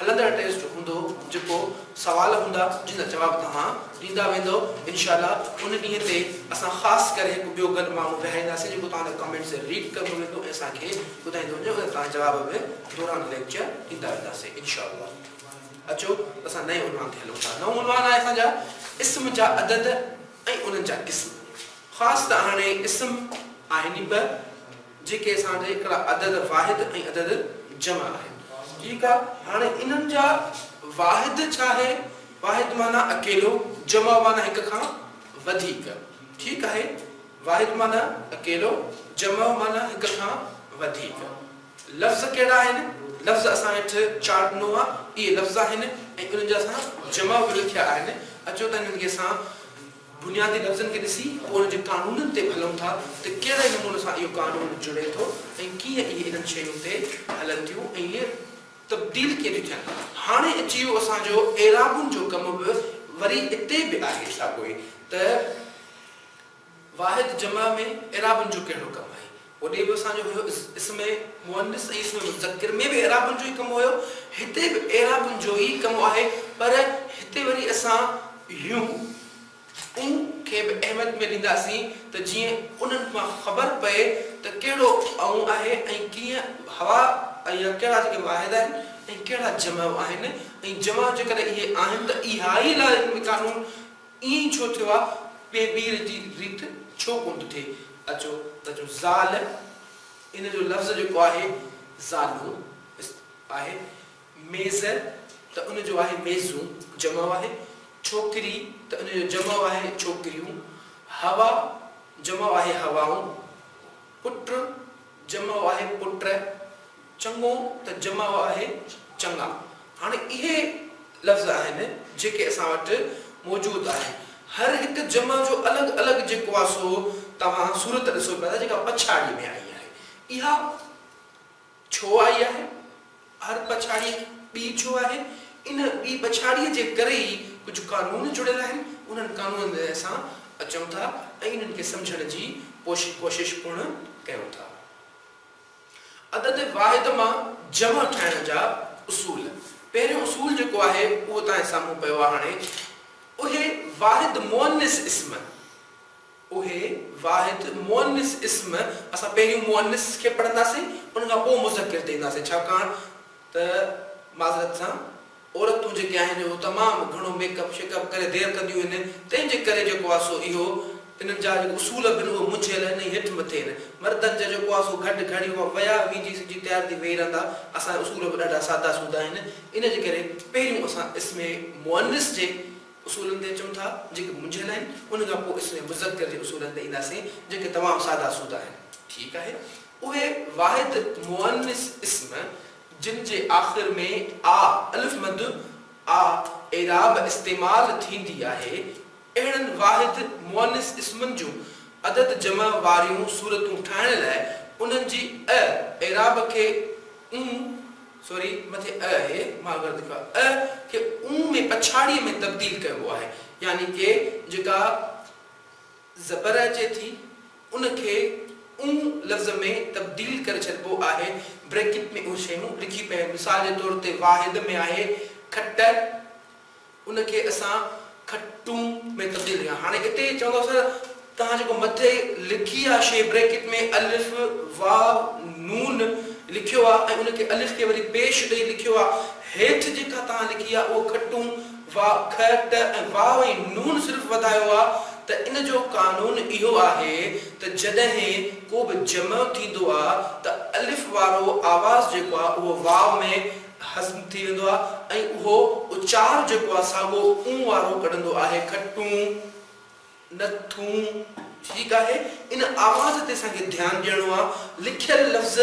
हलंदड़ टेस्ट हूंदो, जेको सवाल हूंदा जिन जा जवाब तव्हां ॾींदा वेंदो इंशाअल्लाह। उन ॾींहं ते असां ख़ासि करे हिकु ॿियो गॾु माण्हू विहाईंदासीं जेको तव्हांजा कमेंट्स रीड कंदो वेंदो ऐं असांखे ॿुधाईंदो वञो ऐं तव्हां जवाब में दौरान लेक्चर ॾींदा वेंदासीं इंशाअल्लाह। अचो असां नए उनवान ते हलूं था। नओं उनवान आहे असांजा इस्म जा अदद ऐं उन्हनि जा क़िस्म। ख़ासि त हाणे इस्म आहिनि ॿ जेके असांजे हिकिड़ा अदद वाहिद ऐं अदद जमा आहिनि। ठीकु आहे। हाणे इन्हनि जा वाहिद छा आहे? वाहिद माना अकेलो, जमा माना हिक खां वधीक। ठीकु आहे। वाहिद माना अकेलो, जमा माना हिक खां वधीक। लफ़्ज़ कहिड़ा आहिनि? लफ़्ज़ असां हेठि चार्ट ॾिनो आहे, इहे लफ़्ज़ आहिनि ऐं उन्हनि जा असां जमा बि लिखिया आहिनि। अचो त हिननि खे असां बुनियादी लफ़्ज़नि खे ॾिसी पोइ उनजे कानूननि ते हलूं था त कहिड़े नमूने सां इहो कानून जुड़े थो ऐं कीअं इहे इन्हनि शयुनि ते हलनि थियूं ऐं इहे तब्दील कीअं थियूं थियनि। हाणे अची वियो असांजो एराबुनि जो कम बि वरी हिते बि आहे साॻियो ई त वाहिद जमा में एराबुनि जो कहिड़ो कमु आहे। होॾे बि असांजो हुयो इस्म मुअनिस ऐं इस्म मुज़क्किर में बि एराबुनि जो ई कमु हुयो, हिते बि एराबुनि जो ई कमु आहे। पर हिते वरी असां यूं उन खे बि अहमियत में ॾींदासीं त जीअं उन्हनि मां ख़बर पए त कहिड़ो आऊं आहे ऐं कीअं हवा या कहिड़ा जेके वाहिद आहिनि ऐं कहिड़ा जमा आहिनि ऐं जमा जेकॾहिं इहे आहिनि त इहा ई लाइ कानून ईअं ई छो थियो आहे ॿीर जी रीत छो कोन थो थिए अचो त जो ज़ाल इन जो लफ़्ज़ जेको आहे ज़ालू आहे मेज़ त उन जो आहे मेज़ूं जमा आहे छोकिरी त उन जो जमा आहे छोकिरियूं हवा जमा आहे हवाऊं पुट जमा आहे पुट चङो त जमा आहे चङा हाणे इहे लफ़्ज़ आहिनि जेके असां वटि मौजूदु आहे हर हिकु जमा जो अलॻि अलॻि जेको आहे सो तव्हां सूरत ॾिसो पिया जेका पछाड़ीअ में आई आहे इहा छो आई आहे हर पछाड़ी ॿी छो आहे इन ॿी पछाड़ीअ जे करे ई कुझु कानून जुड़ियल आहिनि उन्हनि कानूननि ते असां अचूं था ऐं इन्हनि खे सम्झण जी कोशिश पूर्ण कयूं था अदद वाहिद मां जमा ठाहिण जा उसूल पहिरियों उसूल जेको आहे उहो तव्हांजे साम्हूं पियो आहे हाणे उहे वाहिद मुअन्निस इस्म उहे वाहिद मुअन्निस इस्म असां पहिरियों मुअन्निस खे पढ़ंदासीं उन खां पोइ मुज़क्किर ते ईंदासीं छाकाणि त माज़रत सां औरतूं जेके आहिनि उहे तमामु घणो मेकअप शेकअप करे देरि कंदियूं आहिनि तंहिंजे करे जेको आहे सो इहो इन्हनि जा जेके उसूल बि उहे मुछियल आहिनि हेठि मथे आहिनि मर्दनि जा जेको आहे सो घटि घणी वया वीजी सॼी तयारु थी वेही रहंदा असांजा उसूल बि ॾाढा सादा सूदा आहिनि इन जे करे पहिरियों असां इसमें मुअन्निस जे उसूलनि ते अचूं था जेके मुंझियल आहिनि उन खां पोइ इसमें मुज़क्किर जे उसूलनि ते ईंदासीं जेके तमामु सादा सूदा आहिनि ठीकु आहे उहे वाहिद मुअन्निस इस्म जिन जे आख़िर में आ अलिफ मद आ एराब इस्तेमाल थींदी आहे अहिड़नि वाहिद मुअन्निस इस्मनि जूं अदद जमा वारियूं सूरतूं ठाहिण लाइ उन्हनि जी एराब खे सॉरी मथे आहे मां खे में पछाड़ीअ में तब्दील कयो आहे यानी के जेका ज़बर अचे थी उनखे लफ़्ज़ में तब्दील करे छॾिबो आहे ब्रैकेट में उहे शयूं लिखी पिया मिसाल जे तौर ते वाहिद में आहे खट उनखे असां खटूं में तब्दील कया हाणे हिते चवंदो तव्हां जेको मथे लिखी आहे शइ ब्रैकेट में अलिफ वाव नून लिखियो आहे ऐं उनखे अलिफ खे वरी पेश ॾेई लिखियो आहे हेठि जेका तव्हां लिखी आहे उहो खटूं खट ऐं वाव ऐं नून सिर्फ़ु वधायो आहे त इन जो कानून इहो आहे त जॾहिं को बि जमा थींदो आहे त अलिफ वारो आवाज़ जेको आहे उहो वाव में हज़म थी वेंदो आहे ऐं उहो उचार जेको आहे साॻियो वारो कढंदो आहे खटूं नथूं ठीकु आहे इन आवाज़ ते असांखे ध्यानु ॾियणो आहे लिखियल लफ़्ज़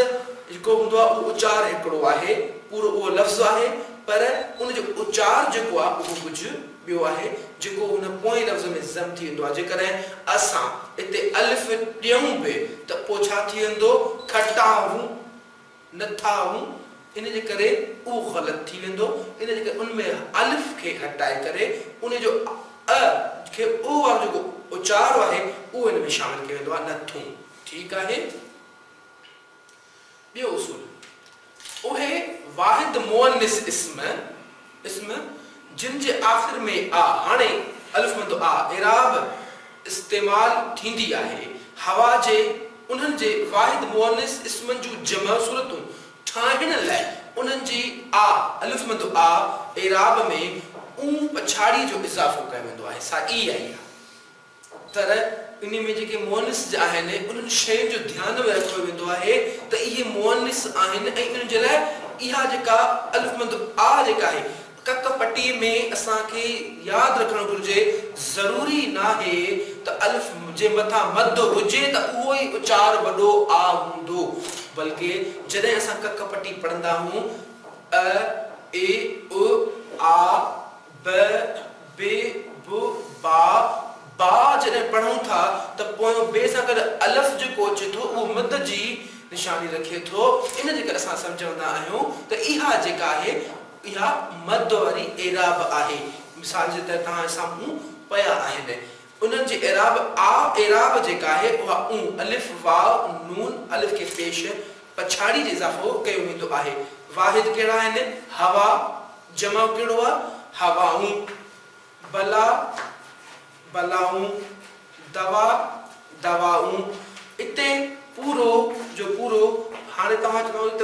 जेको हूंदो आहे उहो उचार हिकिड़ो आहे पूरो उहो लफ़्ज़ आहे पर उनजो उचार जेको आहे उहो कुझु ॿियो आहे जेको हुन पोएं लफ़्ज़ में ज़म थी वेंदो आहे जेकॾहिं असां हिते अलिफ ॾियूं बि त पोइ छा थी वेंदो खटाऊं नथाऊं इन जे करे उहो ग़लति थी वेंदो इन जे करे उनमें अलिफ खे हटाए करे उनजो खे उहो वारो जेको उचार आहे उहो हिन में शामिल कयो वेंदो आहे नथूं ठीकु आहे ॿियो उसूल उहे वाहिद मुअन्निस इस्म जिन जे आख़िर में आ हाणे अलिफ मद आ एराब इस्तेमाल थींदी आहे हवा जे उन्हनि जे वाहिद मुअन्निस इस्मनि जूं जमा सूरतूं ठाहिण लाइ उन्हनि जी आ अलिफ मद आ एराब में पछाड़ी जो इज़ाफ़ो कयो वेंदो आहे सा ई आई आहे तर इन में जेके मुअन्निस आहिनि उन्हनि शयुनि जो ध्यानु में रखियो वेंदो आहे त इहे मुअन्निस आहिनि ऐं इन्हनि जे लाइ इहा जेका अलिफ मद आ जेका आहे कक पट्टीअ में असांखे यादि रखणु घुरिजे ज़रूरी नाहे त अलिफ जे मथां मद हुजे त उहो ई उचार वॾो आ हूंदो बल्कि जॾहिं असां कक पट्टी पढ़ंदा आहियूं अ ए उ आ ब बे ब बा बा जॾहिं पढ़ूं था त पोइ ॿिए सां गॾु अलिफ जेको अचे थो उहो मद जी निशानी रखे थो इन जे करे असां सम्झंदा आहियूं त इहा जेका आहे इहा मद वारी एराब आहे मिसाल जे तौर तव्हां साम्हूं पिया आहिनि उन्हनि जी एराब आ एराब जेका आहे उहा अलिफ वाव नून अलिफ खे पेश पछाड़ी जो इज़ाफ़ो कयो वेंदो आहे वाहिद कहिड़ा आहिनि हवा जमा कहिड़ो आहे हवाऊं भला बलाऊं, दवा, दवाऊं, इते पूरो जो पूरो हाणे तव्हां चवो त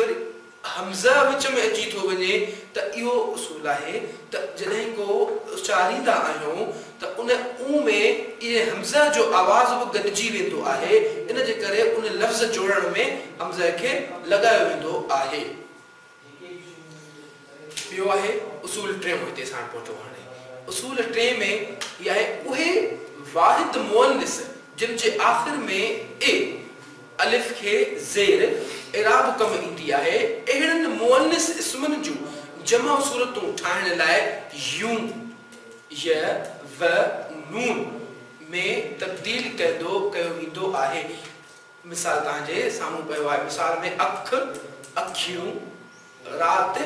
हमज़ा विच में अची थो वञे त इहो उसूल आहे त जॾहिं को उचारींदा आहियूं त उन में इहे हमज़ा जो आवाज़ बि गॾिजी वेंदो आहे, इन जे करे उन लफ़्ज़ जोड़ण में हमज़ा खे लॻायो वेंदो आहे। ॿियो आहे उसूल 3 हिते साण पहुचो। हाणे उसूल 3 में इहा आहे उहे वाहिद मुअन्निस जिन जे आख़िर में ए अलिफ खे ज़ेर इराब कम ईंदी आहे, अहिड़नि मुअन्निस इस्मनि जूं जमा सूरतूं ठाहिण लाइ यूं य व नून में तब्दील कयो वेंदो आहे। मिसाल तव्हांजे साम्हूं पियो आहे, मिसाल में अख, अखियूं, रात,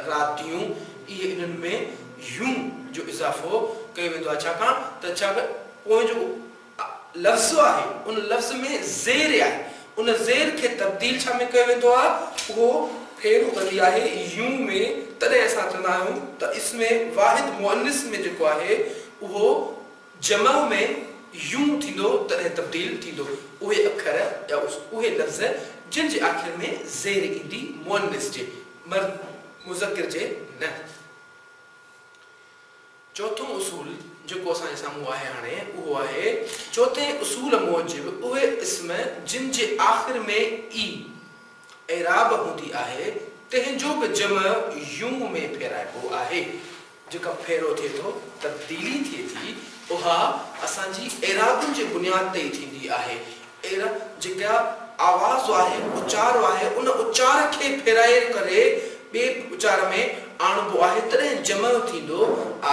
रातियूं, इहे इन्हनि में यूं जो इज़ाफ़ो कयो वेंदो आहे। छाकाणि पोइ जो लफ़्ज़ आहे उन लफ़्ज़ में ज़ेर आहे, उन ज़ेर खे तब्दील छा में कयो वेंदो आहे, उहो फेरो कंदी आहे यूं में। तॾहिं असां चवंदा आहियूं त इसमें वाहिद मुअन्निस में जेको आहे उहो जमा में यूं थींदो, तॾहिं तब्दील थींदो। उहे अखर या उहे लफ़्ज़ जिन जे आख़िर में ज़ेर ईंदी मुअन्निस जे, मर्द मुज़क्किर जे न। चौथों उसूल जेको असांजे साम्हूं आहे हाणे उहो आहे चौथे उसूल मूजिब उहे इस्म जिन जे आख़िर में ई एराब हूंदी आहे तंहिंजो बि जम यूं में फेराइबो आहे। जेका फेरो थिए थो, तब्दीली थिए थी, उहा असांजी एराबनि जे बुनियाद ते ई थींदी आहे। जेका आवाज़ आहे, उचार आहे, उन उचार खे फेराए करे ॿिए उचार में आणबो आहे, तॾहिं जमा थींदो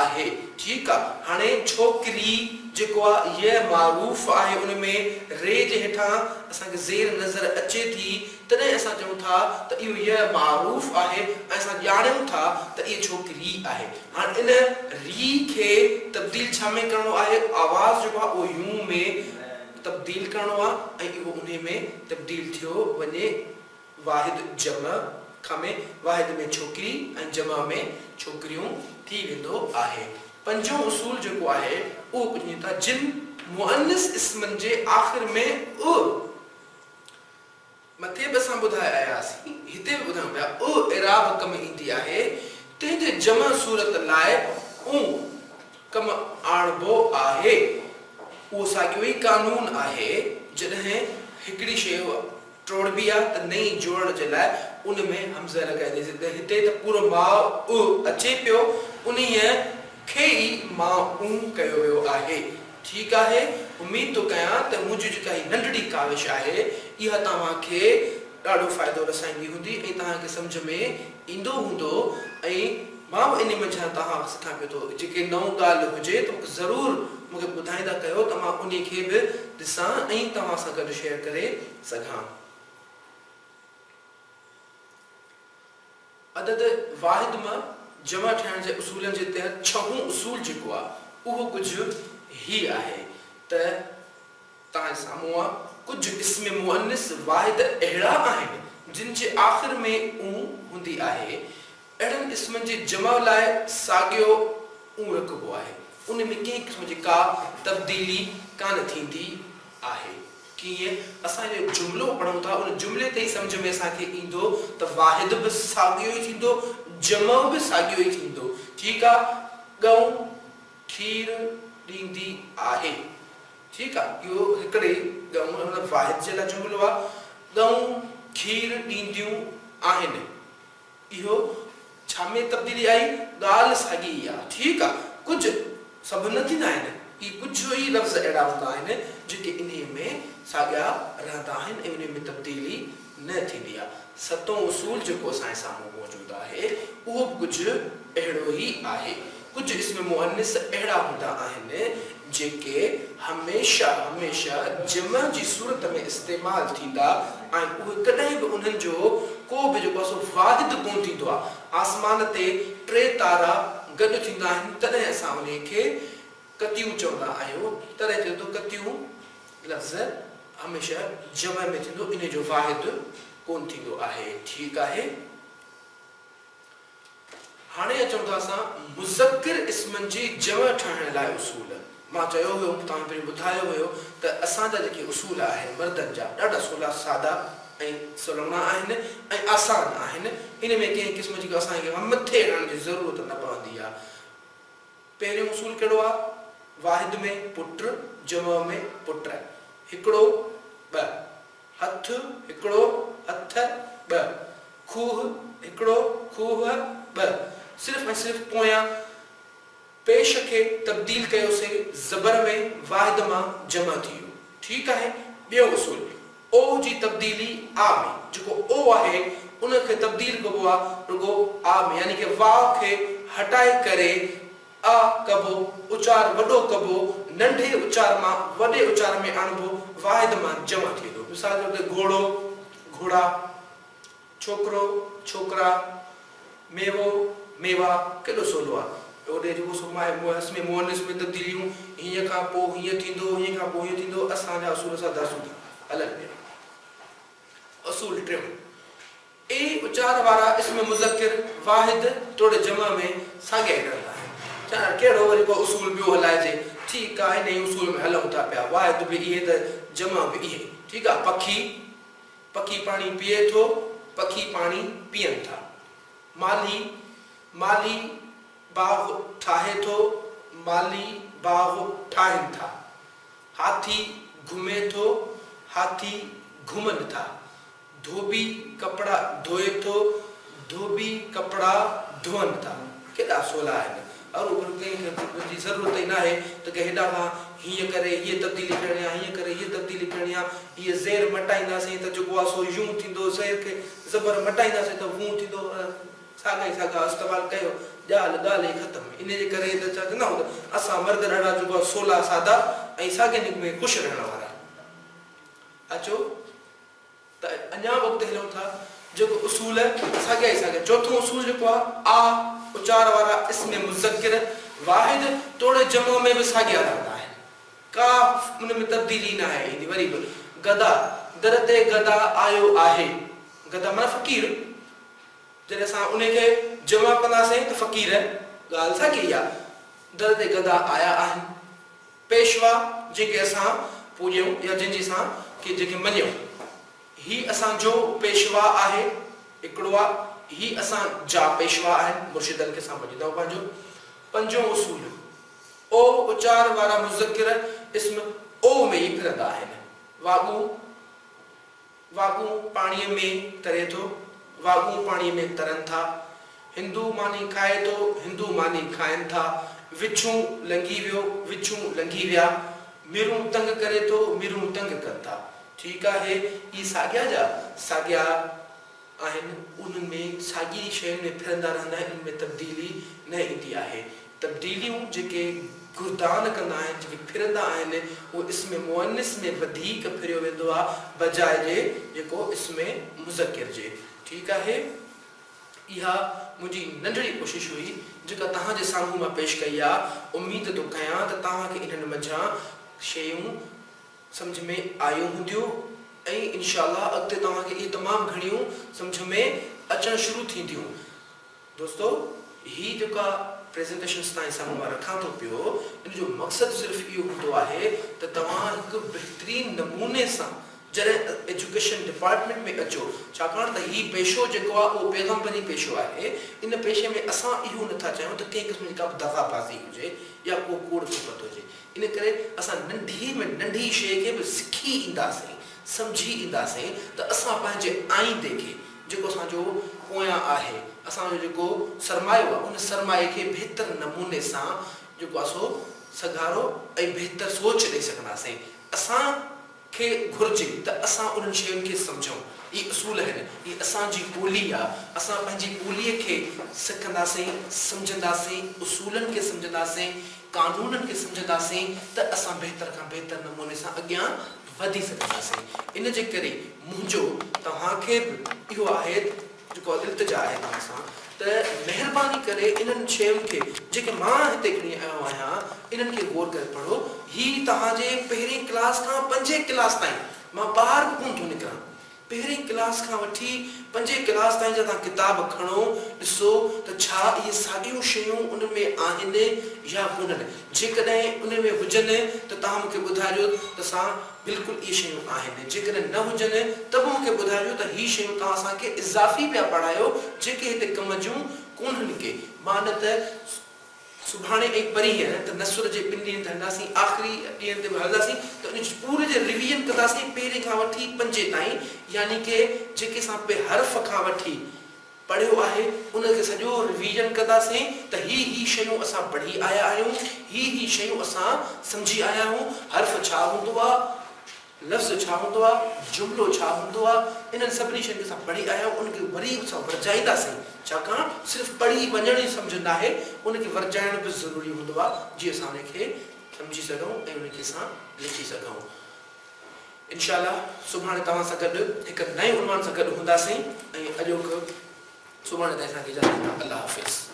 आहे। ठीकु आहे। हाणे छोकिरी जेको आहे इहा मारूफ़ आहे, उन में रे जे हेठां असांखे ज़ेर नज़र अचे थी, तॾहिं असां चऊं था त इहो इहा मारूफ़ आहे ऐं असां ॼाणूं था त इहा छोकिरी आहे। हाणे इन री खे तब्दील छा में करणो आहे, आवाज़ जेको आहे उहो यूं में तब्दील करणो आहे ऐं इहो उन में तब्दील थियो वञे वाहिद जमा खां में, वाहिद में छोकिरी ऐं जमा में छोकिरियूं थी वेंदो आहे। पंजो उसूल जेको आहे उहो पुछे था जिन मुअन्निस इस्मनि जे आख़िर में मथे बि असां ॿुधाए आयासीं, हिते बि ॿुधायूं पिया इराब कम ईंदी आहे, तंहिंजे जमा सूरत लाइ कम आणबो आहे। उहो साॻियो ई कानून आहे। जॾहिं हिकिड़ी शइ टोड़बी आहे त नई जोड़ण जे लाइ उन में हमज़ा लॻाईंदासीं। त हिते त पूरो मां अचे पियो, उन खे ई मां कयो वियो आहे। ठीकु आहे। उमेद थो कयां त मुंहिंजी जेका ही नंढड़ी काविश आहे इहा तव्हांखे ॾाढो फ़ाइदो रसाईंदी हूंदी ऐं तव्हांखे सम्झ में ईंदो हूंदो। ऐं मां बि इन मंझां तव्हां सिखां पियो थो, जेके नओं ॻाल्हि हुजे त ज़रूरु मूंखे ॿुधाईंदा कयो त मां उन खे बि ॾिसां ऐं तव्हां सां गॾु शेयर करे सघां। अदद वाहिद मां जमा ठहिण जे उसूलनि जे तहत छहों उसूल जेको आहे उहो कुझु ही आहे त तव्हांजे साम्हूं आहे कुझु इस्म मुअन्निस वाहिद अहिड़ा आहिनि जिन जे आख़िर में हूंदी आहे। अहिड़नि इस्मनि जे जमा लाइ साॻियो रखिबो आहे, उन में कंहिं क़िस्म जी का तब्दीली कान थींदी आहे। कीअं असां जो जुमिलो पढ़ूं था, उन जुमिले ते ई सम्झ में असांखे ईंदो त वाहिद बि साॻियो ई थींदो, जमा बि साॻियो ई थींदो। ठीकु आहे। गऊं खीर ॾींदी आहे। ठीकु आहे। इहो हिकिड़े गऊं वाहिद जे लाइ जुमिलो आहे। गऊं खीर ॾींदियूं आहिनि, इहो छा में तब्दीली आई, ॻाल्हि साॻी आहे। ठीकु आहे। कुझु सभु न थींदा आहिनि, इहे कुझु ई लफ़्ज़ अहिड़ा हूंदा आहिनि जेके इन में साॻिया रहंदा आहिनि ऐं उन में तब्दीली न थींदी आहे। सतों उसूल जेको असांजे साम्हूं मौजूदु आहे उहो कुझु अहिड़ो ई आहे। कुझु इस्म मुअन्निस अहिड़ा हूंदा आहिनि जेके हमेशह जमा जी सूरत में इस्तेमालु थींदा ऐं उहे कॾहिं बि उन्हनि जो को बि जेको आहे वाहिद कोन थींदो आहे। आसमान ते 3 तारा गॾु थींदा आहिनि तॾहिं असां उन खे कतियूं चवंदा आहियूं, तॾहिं चए थो कतियूं लफ़्ज़ हमेशह जमा में थींदो, इन जो वाहिद कोन थींदो आहे। ठीकु आहे। हाणे अचूं था असां मुज़क्किर इस्मनि जी जमा ठहण लाइ उसूल। मां चयो हुयो तव्हां पहिरीं ॿुधायो हुयो त असांजा जेके उसूल आहिनि मर्दनि जा ॾाढा सवला सादा ऐं सवला आहिनि ऐं आसान आहिनि इन में कंहिं क़िस्म जी असांखे मथे हणण जी ज़रूरत न पवंदी आहे पहिरियों उसूल कहिड़ो आहे वाहिद में पुट जमा में पुट हिकिड़ो ॿ हथ हिकिड़ो हथ ॿ खूह हिकिड़ो खूह ॿ सिर्फ़ ऐं सिर्फ़ पोयां पेश खे तब्दील कयोसीं ज़बर में वाहिद मां जमा थी वियो ठीकु आहे ॿियो उसूल ओ जी तब्दीली आ में जेको ओ आहे उनखे तब्दील कबो आहे रुगो आ में यानी कि वाव खे हटाए करे आ कबो उचार वॾो कबो नंढे उचार मां वॾे उचार में आणबो वाहिद मां जमा थी वेंदो मिसाल जे तौर ते घोड़ो घोड़ा छोकिरो छोकिरा मेवो मेवा केॾो सवलो आहे ओॾे जेको इसमें मुअनिस में तब्दीलियूं हीअं खां पोइ हीअं थींदो हीअं खां पोइ हीअं थींदो असांजा उसूल सां दासूं था हलनि पिया उसूल टियों ए उचार वारा इसमें मुज़क्किर वाहिद तोड़े जमा में साॻिया ई रहंदा आहिनि कहिड़ो वरी को उसूल ॿियो हलाइजे ठीकु आहे हिन उसूल में हलूं था पिया वाहिद बि इहे त जमा बि इहे ठीकु आहे पखी पखी पाणी पीए थो पखी पाणी पीअनि था माली माली बाग ठाहे थो माली बाग ठाहिनि था हाथी घुमे थो हाथी घुमनि था धोबी कपिड़ा धोए थो धोबी कपिड़ा धोअनि था केॾा सवला आहिनि और कंहिंखे ज़रूरत ई न आहे त की हेॾा खां हीअं करे हीअ तब्दीली करणी आहे हीअं करे हीअ तब्दीली करणी आहे हीअ ज़ेर मटाईंदासीं त जेको आहे सो यूं थींदो ज़ेर खे ज़बर मटाईंदासीं त हूं थींदो साॻा ई साॻा इस्तेमालु कयो ॻाल्हि ई ख़तमु इन जे करे त छा कंदा आहियूं असां मर्द ॾाढा जेको आहे सवला सादा ऐं साॻे में ख़ुशि रहण वारा अचो त अञा वक़्तु हलूं था जेको उसूल साॻिया ई साॻिया चोथों उसूल जेको आहे आ उचार वारा इसमें मुज़क्किर वाहिद तोड़े जमो में बि साॻिया रहंदा आहिनि का उन में तब्दीली न आहे ईंदी वरी बि गदा दर ते गदा आयो आहे गदा माना फ़क़ीर जॾहिं असां उनखे जमा कंदासीं त फ़क़ीर ॻाल्हि साॻी आहे दर ते गदा आया आहिनि पेशवा जेके असां पूॼियूं या जंहिंजी असां के जेके मञियूं ही असांजो पेशवा आहे हिकिड़ो आहे ही असां जा पेशवा आहिनि मुर्शिदनि खे असां मञींदा आहियूं पंहिंजो पंजो उसूल ओ उचार वारा मुज़क्किर इसम ओ में ई फिरंदा आहिनि वाॻू वाॻू पाणीअ में तरे थो वाॻू पाणीअ में तरनि था हिंदू मानी खाए थो हिंदू मानी खाइनि था विछूं लंघी वियो विछूं लंघी विया मिरूं तंग करे थो मिरूं तंग कनि था ठीकु आहे ई साॻिया जा साॻिया आहिनि उन्हनि में साॻी शयुनि में फिरंदा रहंदा आहिनि उनमें तब्दीली न ईंदी आहे तब्दीलियूं जेके गुरदान कंदा आहिनि जेके फिरंदा आहिनि उहो इसमें मुअनिस में वधीक फिरियो वेंदो आहे बजाए जे जेको इसमें मुज़क्किर जे ठीकु आहे इहा मुंहिंजी नंढड़ी कोशिशि हुई जेका तव्हांजे साम्हूं मां पेश कई आहे उमेद थो कयां त तव्हांखे इन्हनि मंझां शयूं सम्झ में आयूं हूंदियूं ऐं इंशाअल्लाह अॻिते तव्हांखे इहे तमामु घणियूं सम्झ में अचणु शुरू थींदियूं दोस्तो ही जेका प्रेज़ेंटेशन्स तव्हांजे साम्हूं मां रखां थो पियो इन जो मक़सदु सिर्फ़ु इहो हूंदो आहे त तव्हां हिकु बहितरीन नमूने सां जॾहिं एजुकेशन डिपार्टमेंट में अचो छाकाणि त हीउ पेशो जेको आहे उहो पैगम्बरी पेशो आहे इन पेशे में असां इहो नथा चाहियूं त कंहिं क़िस्म जी का बि दग़ाबाज़ी हुजे या को कूड़ सिफ़त हुजे इन करे असां नंढी में नंढी शइ खे बि सिखी ईंदासीं सम्झी ईंदासीं त असां पंहिंजे आईंदे खे जेको असांजो पोयां आहे असांजो जेको सरमायो आहे उन सरमाए खे बहितर नमूने सां जेको आहे सो सगारो ऐं बहितर सोच ॾेई सघंदासीं असांखे घुर्जे त असां उन्हनि शयुनि खे सम्झूं इहे उसूल आहिनि इहा असांजी ॿोली आहे असां पंहिंजी ॿोलीअ खे सिखंदासीं सम्झंदासीं उसूलनि खे सम्झंदासीं कानूननि खे सम्झंदासीं त असां बहितर खां बहितर नमूने सां अॻियां वधी सघंदासीं इन जे करे मुंहिंजो तव्हांखे बि इहो आहे जेको इल्तिजा आहे तव्हां सां त महिरबानी करे इन्हनि शयुनि खे जेके मां हिते खणी आयो आहियां इन्हनि खे गौर करे पढ़ो ही तव्हांजे पहिरीं क्लास खां 5 क्लास ताईं मां ॿाहिरि बि कोन थो निकिरां पहिरीं क्लास खां वठी 5 क्लास ताईं जा तव्हां किताब खणो ॾिसो त छा इहे साॻियूं शयूं उन में आहिनि या कोन्हनि। जेकॾहिं उन में हुजनि त तव्हां मूंखे ॿुधाइजो त असां बिल्कुलु इहे शयूं आहिनि, जेकॾहिं न हुजनि त बि मूंखे ॿुधाइजो त हीअ शयूं तव्हां असांखे इज़ाफ़ी पिया पढ़ायो जेके हिते कम जूं कोन्हनि के। मां न त सुभाणे ऐं परीहं त नसुर जे 2 ॾींहं ते हलंदासीं, आख़िरी ॾींहं ते हलंदासीं त उन पूरे जे रिवीजन कंदासीं पहिरें खां वठी 5 ताईं, यानी कि जेके असां हर्फ़ खां वठी पढ़ियो आहे उनखे सॼो रिवीजन कंदासीं त ही शयूं असां पढ़ी आया आहियूं, ही शयूं असां सम्झी आया आहियूं। हर्फ़ छा हूंदो आहे, लफ़्ज़ छा हूंदो आहे, जुमिलो छा हूंदो आहे, इन्हनि सभिनी शयुनि खे असां पढ़ी आया आहियूं। उनखे वरी असां वरजाईंदासीं, छाकाणि सिर्फ़ु पढ़ी वञण ई सम्झ न आहे, उनखे वरजाइण बि ज़रूरी हूंदो आहे जीअं असां उनखे सम्झी सघूं ऐं उनखे असां लिखी सघूं। इंशाअल्लाह सुभाणे तव्हां सां गॾु हिकु नए उन्वान सां गॾु हूंदासीं ऐं अॼोको सुभाणे ताईं असांखे इजाज़त। अल्लाह हाफ़िज़।